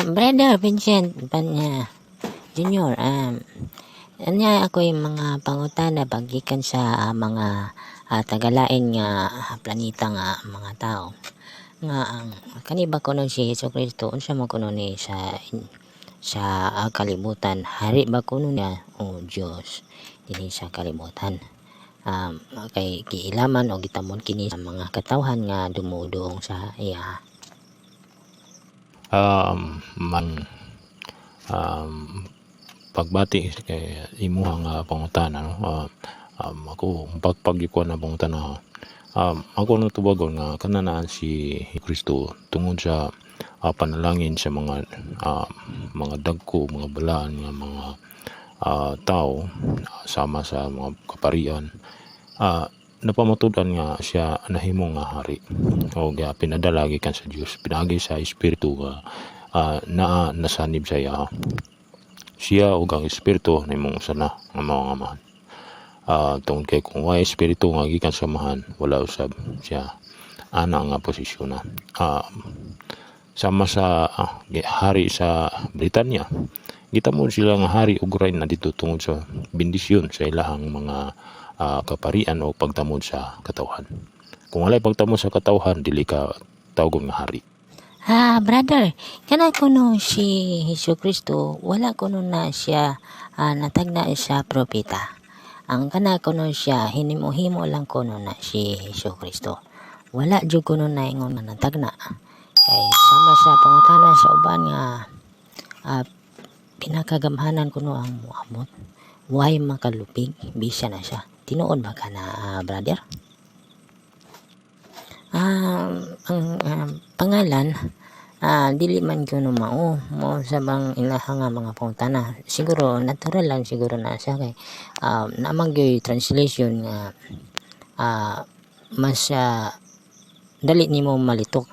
Brother Vincent Panya Junior, anya ako yung mga pangutana paggikan sa mga tagalain nga planeta nga mga tao nga kani ba kuno si Jesucristo unsa man kuno ni sa kalibutan, hari ba kuno niya o Dios dinhi sa kalibutan. Kay giilaman o gitamon kini sa mga katawhan nga dumudong sa iya. Pagbati kay imuhang pangutana no. Ako pagpagikuan na pangutana, ako nang tubagon nga kananaan si Kristo tungod sa panalangin sa mga dagko, mga balaan nga mga tao sama sa mga kaparian. Napamatud-an nga siya nahimo nga hari o pinadala gikan sa Dios, pinagi sa espiritu nga nasanib sa iya. Siya ug ang espiritu nahimong sana nga mao nga amahan. Tungod kay kung way espiritu nga gikan sa amahan, wala usab siya ana nga posisyon na. Sama sa hari sa Britanya, gitamon sila nga hari ug rein na dito tungod sa bendisyon sa ilahang mga kaparian o pagtamod sa katawhan. Kung walay pagtamod sa katawhan, dili ka tawgon nga hari. Brother, kana kuno si Jesucristo wala kuno na siya natagna sa propeta. Ang kana kuno siya hinimo-himo lang kuno na si Jesucristo. Wala jud kuno na ingon na natagna. Kay sama sa pangutana sa uban nga pinakagamhanan kuno ang muamot. Way makalupig bisa na siya. Tinuod ba ka na brother? Ang pangalan dili man kuno mao sa bang ilaha nga mga pangutana. Siguro natural lang siguro na siya kay namang gyud translation nga mas dali nimo malitok.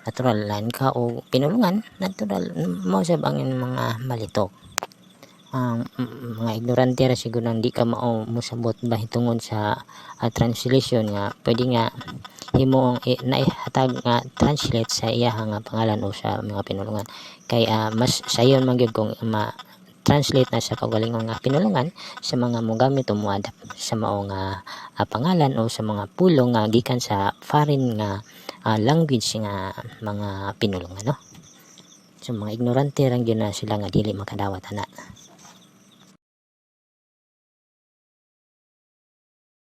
Natural lang ka o pinulungan, natural mo sa bang mga malitok. Mga ignorante ra siguro hindi ka mao musabot bahitungod sa translation nga pwede nga himo naihatag nga translate sa iya nga pangalan o sa mga pinulungan. Kay mas sayon man gyud kung translate na sa kaugalingon nga pinulungan sa mga mogamit o moadapt sa mao nga pangalan o sa mga pulong nga gikan sa foreign nga language nga mga pinulungan no. So mga ignorante ra gyud na sila nga dili makadawat ana.